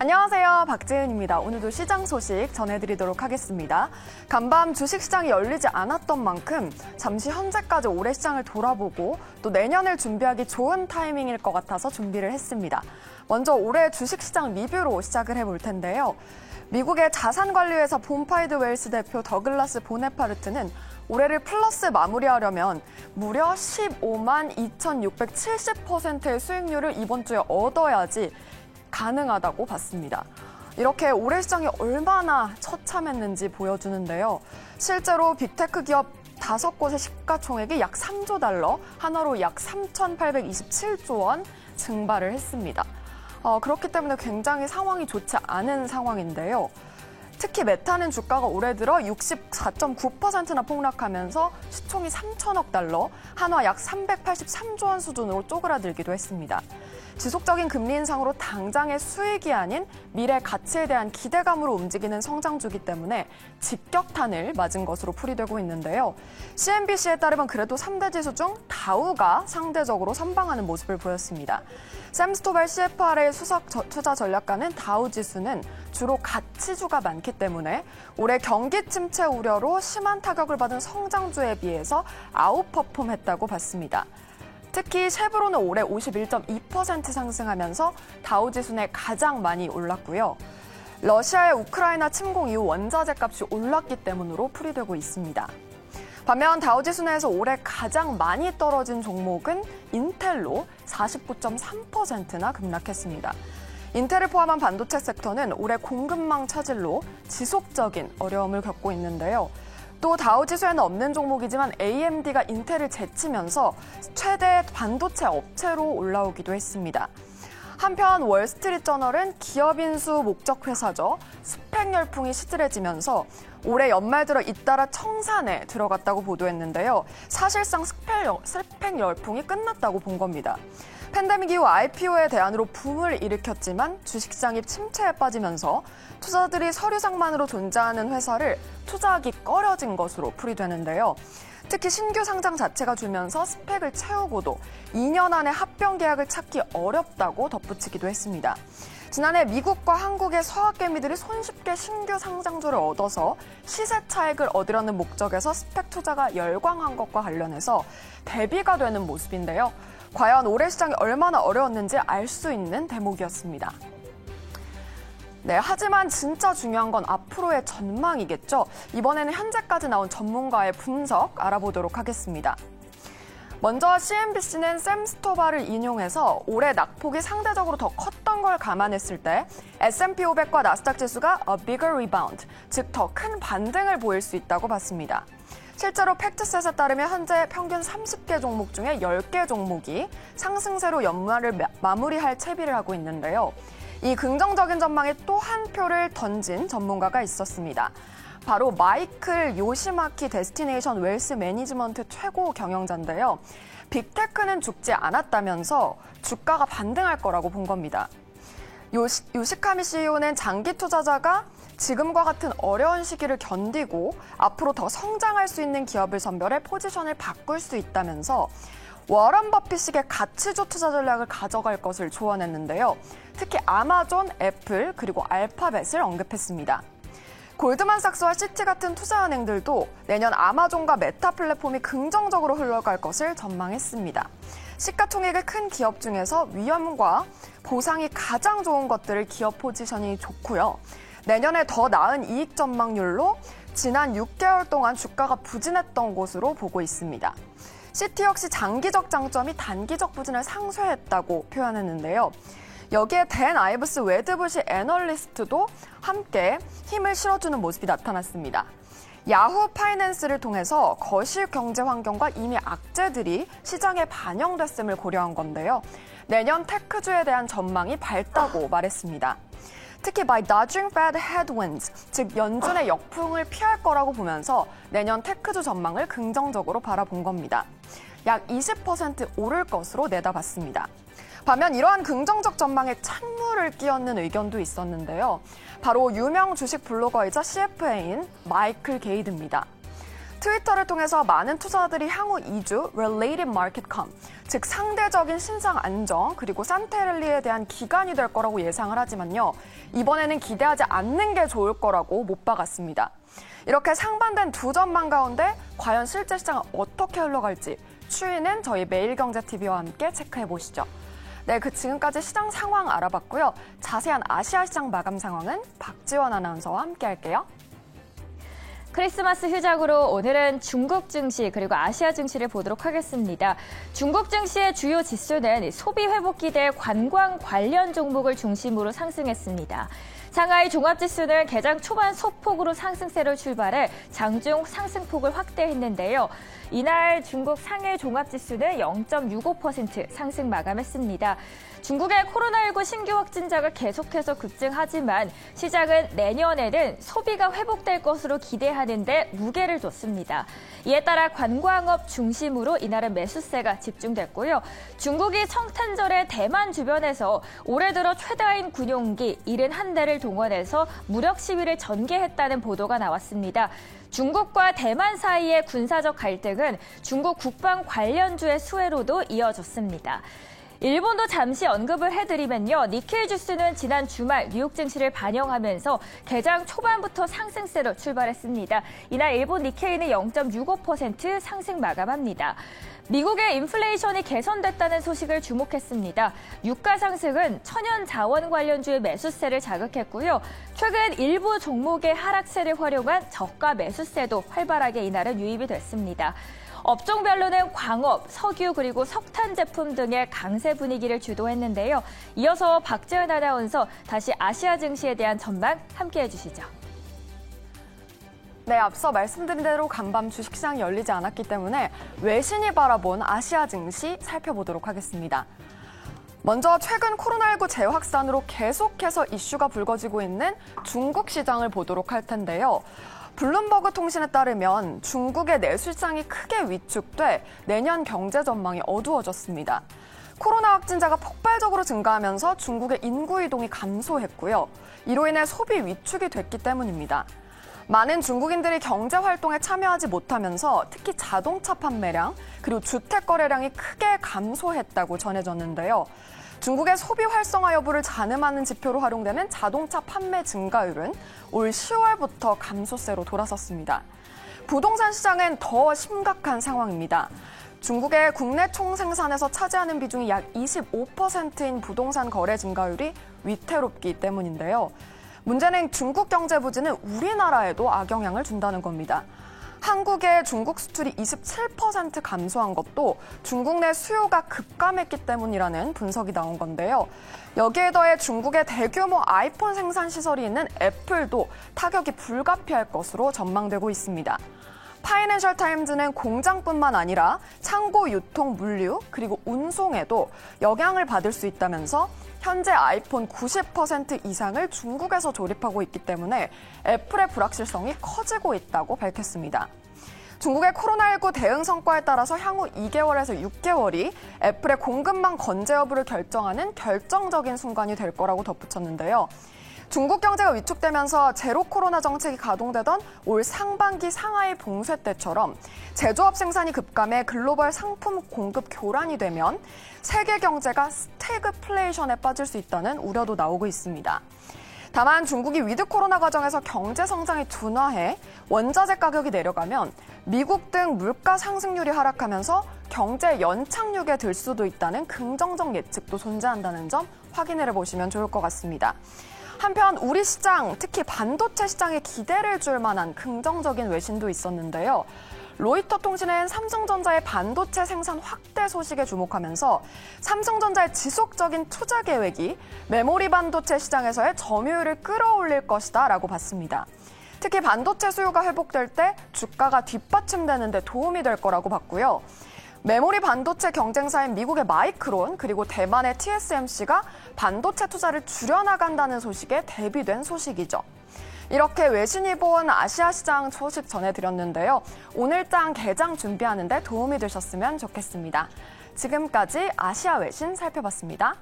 안녕하세요. 박재은입니다. 오늘도 시장 소식 전해드리도록 하겠습니다. 간밤 주식시장이 열리지 않았던 만큼 잠시 현재까지 올해 시장을 돌아보고 또 내년을 준비하기 좋은 타이밍일 것 같아서 준비를 했습니다. 먼저 올해 주식시장 리뷰로 시작을 해볼 텐데요. 미국의 자산관리회사 봄파이드 웰스 대표 더글라스 보네파르트는 올해를 플러스 마무리하려면 무려 15만 2,670%의 수익률을 이번 주에 얻어야지 가능하다고 봤습니다. 이렇게 올해 시장이 얼마나 처참했는지 보여주는데요. 실제로 빅테크 기업 5곳의 시가총액이 약 3조 달러, 한화로 약 3,827조 원 증발을 했습니다. 그렇기 때문에 굉장히 상황이 좋지 않은 상황인데요. 특히 메타는 주가가 올해 들어 64.9%나 폭락하면서 시총이 3천억 달러, 한화 약 383조 원 수준으로 쪼그라들기도 했습니다. 지속적인 금리 인상으로 당장의 수익이 아닌 미래 가치에 대한 기대감으로 움직이는 성장주기 때문에 직격탄을 맞은 것으로 풀이되고 있는데요. CNBC에 따르면 그래도 3대 지수 중 다우가 상대적으로 선방하는 모습을 보였습니다. 샘 스토벨 CFR의 수석 투자 전략가는 다우 지수는 주로 가치주가 많기 때문에 올해 경기 침체 우려로 심한 타격을 받은 성장주에 비해서 아웃퍼폼했다고 봤습니다. 특히 쉐브론은 올해 51.2% 상승하면서 다우지수 내 가장 많이 올랐고요. 러시아의 우크라이나 침공 이후 원자재 값이 올랐기 때문으로 풀이되고 있습니다. 반면 다우지수 내에서 올해 가장 많이 떨어진 종목은 인텔로 49.3%나 급락했습니다. 인텔을 포함한 반도체 섹터는 올해 공급망 차질로 지속적인 어려움을 겪고 있는데요. 또 다우지수에는 없는 종목이지만 AMD가 인텔을 제치면서 최대 반도체 업체로 올라오기도 했습니다. 한편 월스트리트저널은 기업 인수 목적 회사죠. 스펙 열풍이 시들해지면서 올해 연말 들어 잇따라 청산에 들어갔다고 보도했는데요. 사실상 스펙 열풍이 끝났다고 본 겁니다. 팬데믹 이후 IPO의 대안으로 붐을 일으켰지만 주식시장이 침체에 빠지면서 투자들이 서류상만으로 존재하는 회사를 투자하기 꺼려진 것으로 풀이되는데요. 특히 신규 상장 자체가 줄면서 스펙을 채우고도 2년 안에 합병 계약을 찾기 어렵다고 덧붙이기도 했습니다. 지난해 미국과 한국의 서학개미들이 손쉽게 신규 상장주를 얻어서 시세 차익을 얻으려는 목적에서 스펙 투자가 열광한 것과 관련해서 대비가 되는 모습인데요. 과연 올해 시장이 얼마나 어려웠는지 알 수 있는 대목이었습니다. 네, 하지만 진짜 중요한 건 앞으로의 전망이겠죠. 이번에는 현재까지 나온 전문가의 분석 알아보도록 하겠습니다. 먼저 CNBC는 샘 스토바를 인용해서 올해 낙폭이 상대적으로 더 컸던 걸 감안했을 때 S&P 500과 나스닥 지수가 a bigger rebound, 즉 더 큰 반등을 보일 수 있다고 봤습니다. 실제로 팩트셋에 따르면 현재 평균 30개 종목 중에 10개 종목이 상승세로 연말을 마무리할 채비를 하고 있는데요. 이 긍정적인 전망에 또 한 표를 던진 전문가가 있었습니다. 바로 마이클 요시마키 데스티네이션 웰스 매니지먼트 최고 경영자인데요. 빅테크는 죽지 않았다면서 주가가 반등할 거라고 본 겁니다. 요시카미 CEO는 장기 투자자가 지금과 같은 어려운 시기를 견디고 앞으로 더 성장할 수 있는 기업을 선별해 포지션을 바꿀 수 있다면서 워런 버핏식의 가치주 투자 전략을 가져갈 것을 조언했는데요. 특히 아마존, 애플, 그리고 알파벳을 언급했습니다. 골드만삭스와 시티 같은 투자은행들도 내년 아마존과 메타 플랫폼이 긍정적으로 흘러갈 것을 전망했습니다. 시가총액의 큰 기업 중에서 위험과 보상이 가장 좋은 것들을 기업 포지셔닝이 좋고요. 내년에 더 나은 이익 전망률로 지난 6개월 동안 주가가 부진했던 곳으로 보고 있습니다. 시티 역시 장기적 장점이 단기적 부진을 상쇄했다고 표현했는데요. 여기에 댄 아이브스 웨드부시 애널리스트도 함께 힘을 실어주는 모습이 나타났습니다. 야후 파이낸스를 통해서 거실 경제 환경과 이미 악재들이 시장에 반영됐음을 고려한 건데요. 내년 테크주에 대한 전망이 밝다고 말했습니다. 특히 by dodging Fed headwinds, 즉 연준의 역풍을 피할 거라고 보면서 내년 테크주 전망을 긍정적으로 바라본 겁니다. 약 20% 오를 것으로 내다봤습니다. 반면 이러한 긍정적 전망에 찬물을 끼얹는 의견도 있었는데요. 바로 유명 주식 블로거이자 CFA인 마이클 게이드입니다. 트위터를 통해서 많은 투자자들이 향후 2주 Related Market Calm, 즉 상대적인 신상 안정 그리고 산테랠리에 대한 기간이 될 거라고 예상을 하지만요. 이번에는 기대하지 않는 게 좋을 거라고 못 박았습니다. 이렇게 상반된 두 전망 가운데 과연 실제 시장은 어떻게 흘러갈지 추이는 저희 매일경제TV와 함께 체크해 보시죠. 네, 지금까지 시장 상황 알아봤고요. 자세한 아시아 시장 마감 상황은 박지원 아나운서와 함께 할게요. 크리스마스 휴작으로 오늘은 중국 증시 그리고 아시아 증시를 보도록 하겠습니다. 중국 증시의 주요 지수는 소비 회복 기대 관광 관련 종목을 중심으로 상승했습니다. 상하이 종합지수는 개장 초반 소폭으로 상승세로 출발해 장중 상승폭을 확대했는데요. 이날 중국 상해 종합지수는 0.65% 상승 마감했습니다. 중국의 코로나19 신규 확진자가 계속해서 급증하지만 시장은 내년에는 소비가 회복될 것으로 기대하는데 무게를 뒀습니다. 이에 따라 관광업 중심으로 이날은 매수세가 집중됐고요. 중국이 성탄절에 대만 주변에서 올해 들어 최다인 군용기 71대를 동원해서 무력 시위를 전개했다는 보도가 나왔습니다. 중국과 대만 사이의 군사적 갈등은 중국 국방 관련주의 수혜로도 이어졌습니다. 일본도 잠시 언급을 해드리면요. 니케이 지수는 지난 주말 뉴욕 증시를 반영하면서 개장 초반부터 상승세로 출발했습니다. 이날 일본 니케이는 0.65% 상승 마감합니다. 미국의 인플레이션이 개선됐다는 소식을 주목했습니다. 유가 상승은 천연 자원 관련주의 매수세를 자극했고요. 최근 일부 종목의 하락세를 활용한 저가 매수세도 활발하게 이날은 유입이 됐습니다. 업종별로는 광업, 석유 그리고 석탄 제품 등의 강세 분위기를 주도했는데요. 이어서 박재현 아나운서 다시 아시아 증시에 대한 전망 함께해 주시죠. 네, 앞서 말씀드린 대로 간밤 주식시장이 열리지 않았기 때문에 외신이 바라본 아시아 증시 살펴보도록 하겠습니다. 먼저 최근 코로나19 재확산으로 계속해서 이슈가 불거지고 있는 중국 시장을 보도록 할 텐데요. 블룸버그 통신에 따르면 중국의 내수 시장이 크게 위축돼 내년 경제 전망이 어두워졌습니다. 코로나 확진자가 폭발적으로 증가하면서 중국의 인구 이동이 감소했고요. 이로 인해 소비 위축이 됐기 때문입니다. 많은 중국인들이 경제 활동에 참여하지 못하면서 특히 자동차 판매량 그리고 주택 거래량이 크게 감소했다고 전해졌는데요. 중국의 소비 활성화 여부를 가늠하는 지표로 활용되는 자동차 판매 증가율은 올 10월부터 감소세로 돌아섰습니다. 부동산 시장은 더 심각한 상황입니다. 중국의 국내 총생산에서 차지하는 비중이 약 25%인 부동산 거래 증가율이 위태롭기 때문인데요. 문제는 중국 경제 부진은 우리나라에도 악영향을 준다는 겁니다. 한국의 중국 수출이 27% 감소한 것도 중국 내 수요가 급감했기 때문이라는 분석이 나온 건데요. 여기에 더해 중국의 대규모 아이폰 생산 시설이 있는 애플도 타격이 불가피할 것으로 전망되고 있습니다. 파이낸셜 타임즈는 공장뿐만 아니라 창고 유통 물류 그리고 운송에도 영향을 받을 수 있다면서 현재 아이폰 90% 이상을 중국에서 조립하고 있기 때문에 애플의 불확실성이 커지고 있다고 밝혔습니다. 중국의 코로나19 대응 성과에 따라서 향후 2개월에서 6개월이 애플의 공급망 건재 여부를 결정하는 결정적인 순간이 될 거라고 덧붙였는데요. 중국 경제가 위축되면서 제로 코로나 정책이 가동되던 올 상반기 상하이 봉쇄 때처럼 제조업 생산이 급감해 글로벌 상품 공급 교란이 되면 세계 경제가 스태그플레이션에 빠질 수 있다는 우려도 나오고 있습니다. 다만 중국이 위드 코로나 과정에서 경제 성장이 둔화해 원자재 가격이 내려가면 미국 등 물가 상승률이 하락하면서 경제 연착륙에 들 수도 있다는 긍정적 예측도 존재한다는 점 확인해 보시면 좋을 것 같습니다. 한편 우리 시장, 특히 반도체 시장에 기대를 줄 만한 긍정적인 외신도 있었는데요. 로이터 통신은 삼성전자의 반도체 생산 확대 소식에 주목하면서 삼성전자의 지속적인 투자 계획이 메모리 반도체 시장에서의 점유율을 끌어올릴 것이다 라고 봤습니다. 특히 반도체 수요가 회복될 때 주가가 뒷받침되는 데 도움이 될 거라고 봤고요. 메모리 반도체 경쟁사인 미국의 마이크론 그리고 대만의 TSMC가 반도체 투자를 줄여나간다는 소식에 대비된 소식이죠. 이렇게 외신이 본 아시아 시장 소식 전해드렸는데요. 오늘장 개장 준비하는 데 도움이 되셨으면 좋겠습니다. 지금까지 아시아 외신 살펴봤습니다.